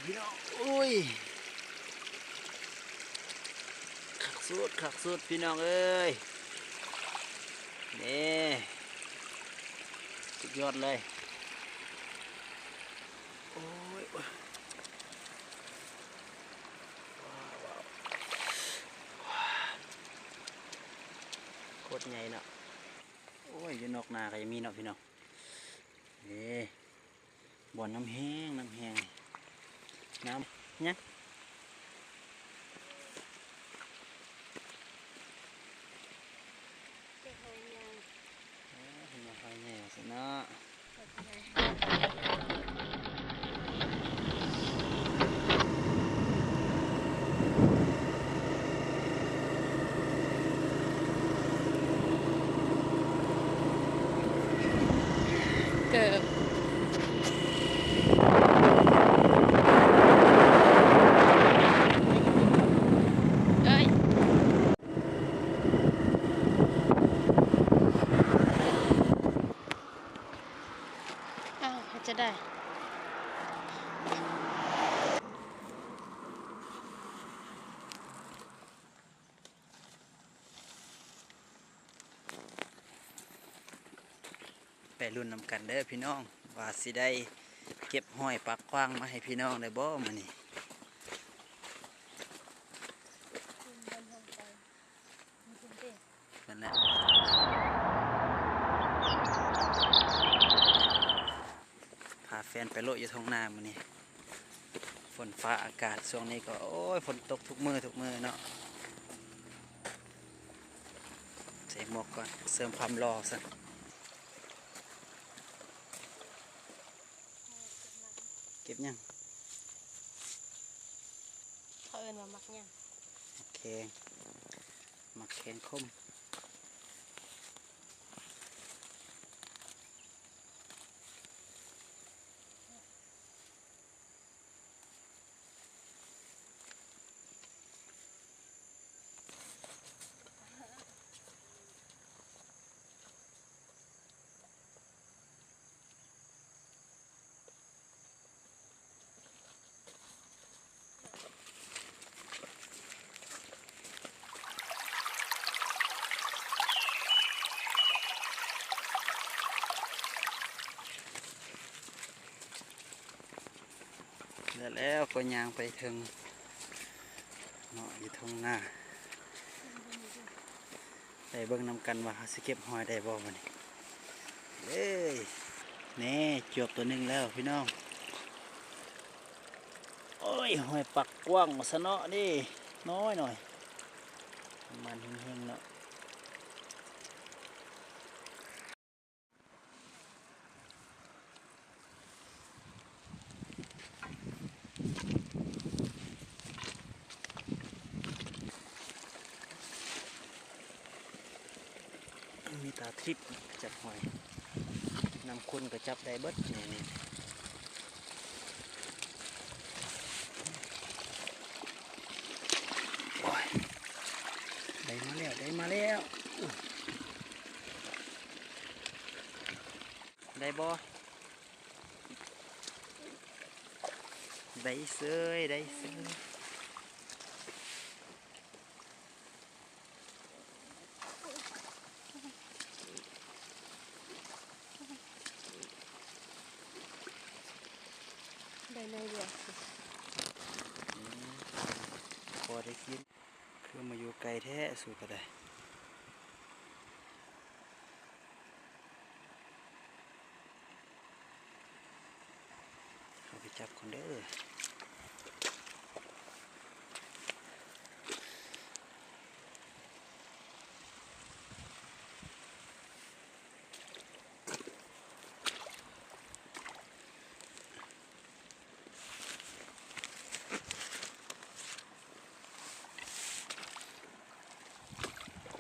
พี่น้องอุ้ยขักสุดพี่น้องเอ้ยนี่สุดยอดเลยโอ้ยว้าวโคตรใหญ่เนาะโอ้ยอยู่นอกนาก็ยังมีเนาะพี่น้องนี่บ่อน้ำแห้งน้ำเนี่ยมาไฟแหน่สิเนาะเกิดเอ้ยอ้าวจะได้ไปรุ่นนำกันเด้อพี่น้องว่าสิได้เก็บห้อยปักคว้างมาให้พี่น้องได้บ่มื้อนี้นั่นแหละพาแฟนไปโลดอยู่ท้องนามื้อนี้ฝนฟ้าอากาศช่วงนี้ก็โอ้ยฝนตกทุกมื้อเนาะใส่หมวกก่อนเสริมความรอซะเก็บยัง เขาเอิ้นว่ามักยังโอเคมักแขนคมแล้วก็ยางไปถึงเนาะอยู่ทุ่งนาได้เบิ่งนำกันว่าเขาสิเก็บหอยได้บ่มื้อนี้เอ้ยนี่จวบตัวหนึงแล้วพี่น้องโอ้ยหอยปักกว้างซะเนาะนี่น้อยหน่อยประมาณเฮงๆเนาะมีตาทริปจับหอยนำคุณก็จับได้เบิดนี่โอ้ยได้มาแล้วได้บ่ได้เสยได้เสยได้เลยเดียวพอได้กินคือมาอยู่ไกลแท้สู่ก็ได้เขาไปจับคนเด้อ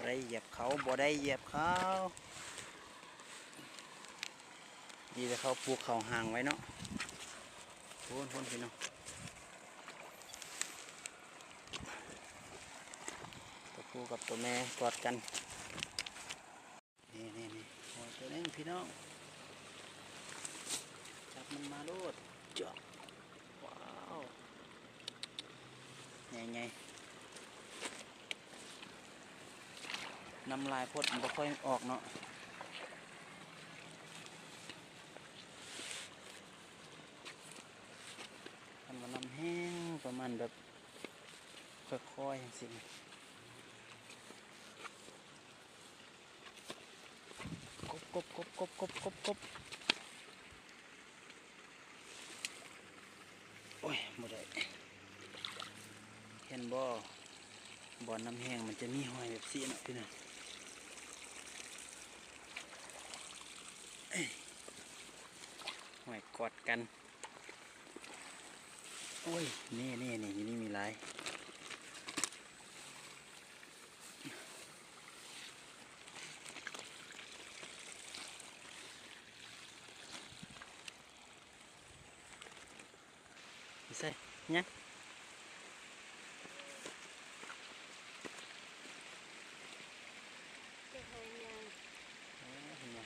ได้เหยียบเขาบ่ได้เหยียบเขาดีแต่เขาปลูกเขาห่างไว้เนาะพ้นพี่น้องตัวผู้กับตัวแม่กอดกันนี่โอ้ตัวนี้พี่น้องจับมันมาโลดเจาะว้าว ใหญ่ๆน้ำลายพดมันบ่ค่อยออกเนาะมันว่าน้ำแห้งประมาณแบบค่อยๆอย่างสิกบโอ้ยบ่ได้เห็นบ่บ่อน้ำแห้งมันจะมีหอยแบบสีเนาะพี่น้องหอยกอดกันโอ้ยนี่มีหลายใส่เนี่ย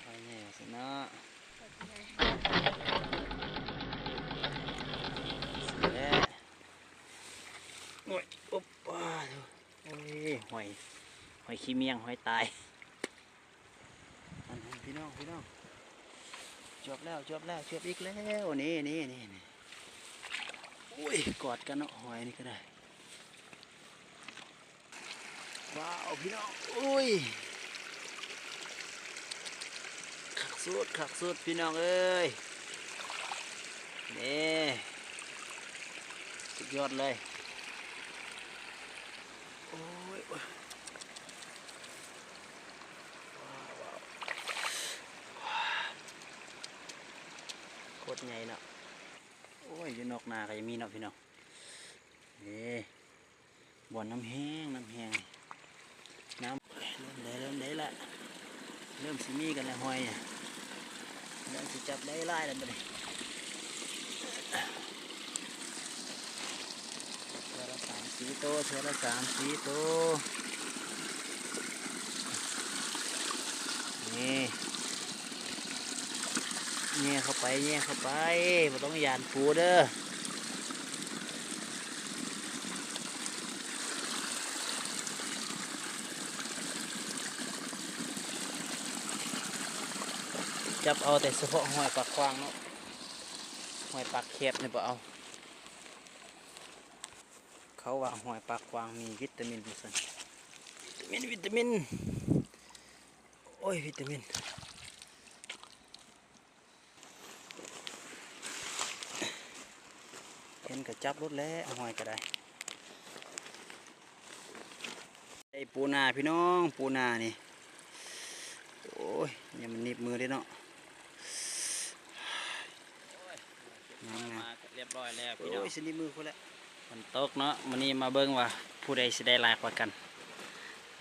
หอยแง่สิเนาะสิแล้โอ้ยอุ๊บว้าโอ้ยหอยขี้เมียงหอยตายอันนั้นพี่น้องจบแล้วจบอีกแล้วนี่อุ้ยกอดกันเนาะหอยนี่ก็ได้ว้าวพี่น้องอุ้ยขักสุดพี่น้องเอ้ยนี่สุดยอดเลยโอ้ยว้าวโคตรใหญ่เนาะโอ้ยอยู่นอกนาก็ยังมีเนาะพี่น้องนี่บ่อน้ำแห้งน้ำเริ่มได้ละเริ่มสิมีกันแล้วหอยเนี่ยเริ่มสิจับได้ไล่แล้วบัดนี้เชือละ3-4ตัวนี่แง่เข้าไปไม่ต้องยานปูเด้อจับเอาแต่เฉพาะหอยปากควางเนาะหอยปากแคบเนี่ยบ่เอาเขาว่าหอยปากควางมีวิตามินส่วนวิตามินโอ้ยวิตามินเห็นก็จับรถแล้วหอยก็ได้ไอ้ปูนาพี่น้องปูนานี่โอ้ยเนี่ยมันหนีบมือเลยเนาะมาเรียบร้อยแล้วพี่น้ โอ้ อง ยสนิบมือคนละ มันตกเนาะมื้อนี้มาเบิ่งว่าผู้ใดสิได้หลายกว่ากัน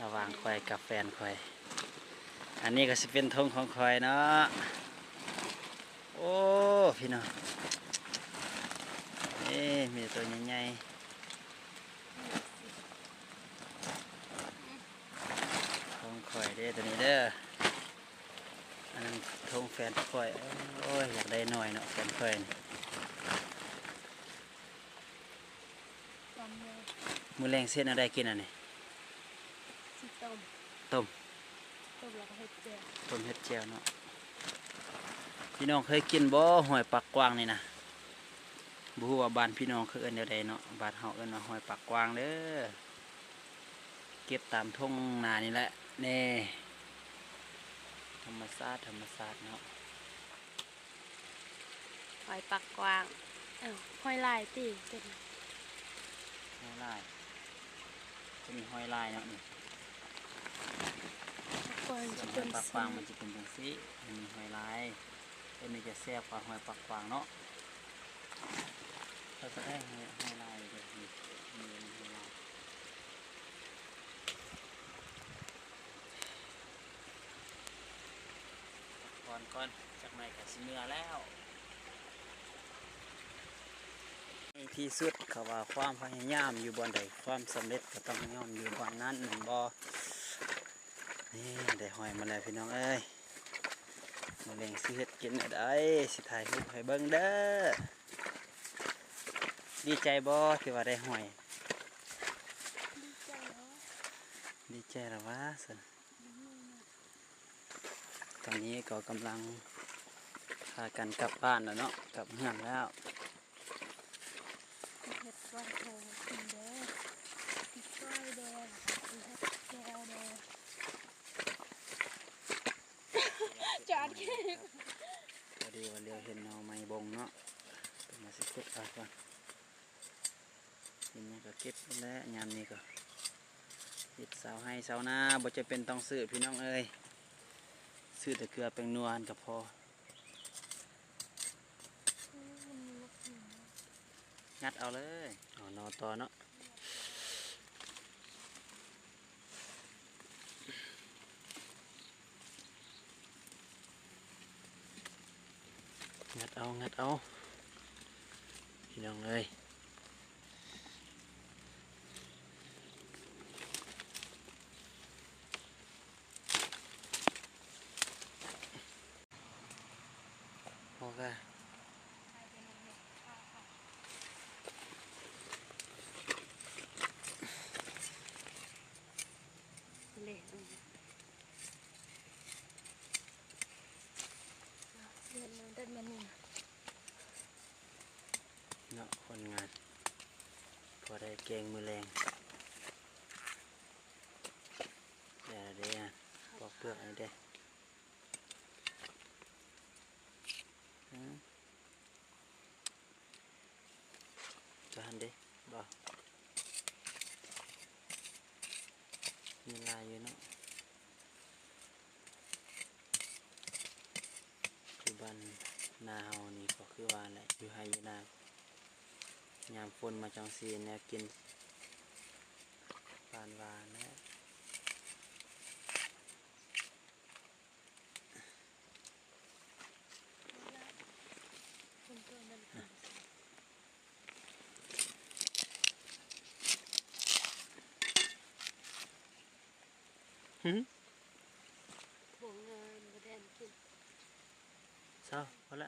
ระหว่างข่อยกับแฟนข่อยอันนี้ก็สิเป็นธงของข่อยเนาะโอ้พี่น้องนี่มีตัวใหญ่ๆธงข่อยเด้อตัวนี้เด้ออันนั้นธงแฟนข่อยโอ้ยอยากได้หน่อยเนาะแฟนข่อยนี่ มื้อแรงเส้นอะไรกินอันนี้ สิต้ม ต้ม แล้วก็เฮ็ดแจ่ว ต้มเห็ดเจียวเนาะพี่น้องเคยกินบ่หอยปักกวางนี่นะบ่ฮู้ว่าบ้านพี่น้องคือเอิ้นแนวใดเนาะบ้านเฮาเอิ้นว่าหอยปักกวางเด้อเก็บตามทุ่งนานี่แหละนี่ธรรมชาติเนาะ หอยปักกวางหอยลายติเป็น หอยลายจะมีหอยลายเนาะนี่ กวาง ส่ว จะ นห เป็ อย น ปักกวางมันจะเป็นจังซี่มันมีหอยลายตัวนี้จะแซ่บกว่าหอยปักกวางเนาะเราจะได้หอยลายเด้อนี่หอยลายก่อนจากไหนก็สิเมื่อแล้วในที่สุดเขาว่าความพยายามอยู่บนใดความสำเร็จก็ต้องย่อมอยู่บนนั้นหนึ่งบ่นี่ได้หอยมาแล้วพี่น้องเอ้ยมาเล่งสิเฮ็ดกินได้สิถ่ายรูปให้เบิ่งเด้อดีใจบ่ที่ว่าได้หอย ดีใจแล้ววะสิตอนนี้ก็กำลังพากันกลับบ้านแล้วเนาะกลับเมืองแล้ว เห็ดก้อนโถกินเด้อกินก้อยเด้อกินเห็ดแก้วเด้อจอดแค่ พอดีว่าเรียวเห็นหน่อไม้บงเนาะเป็นมาสิคุดเอาก่อนทีนี้ก็เก็บแล้วยามนี้ก็เห็ดเสาให้เสาหน้าบ่จะเป็นต้องซื้อพี่น้องเอ้ยซื้อแต่เกลือแป้งนัวหั่นก็พองัดเอาเลยเอานอต่อเนาะงัดเอาพี่น้องเอ้ยโอเค เละเล่นน้ำได้มานี่ เนาะคนงานพอได้เกงมือแรงเดี๋ยวเดี๋ยวปอกเปลือกอันนี้เด้จะหันเด้บ่มีลายอยู่เนาะคือบ้านนาเฮานี่ก็คือว่าแหละอยู่ไฮอยู่นายามฝนมาจังซีเนี่ยกินปานวานนะ คนตัวมัน หึ ถุงเงินบดแดนกิน เศร้าเอาละ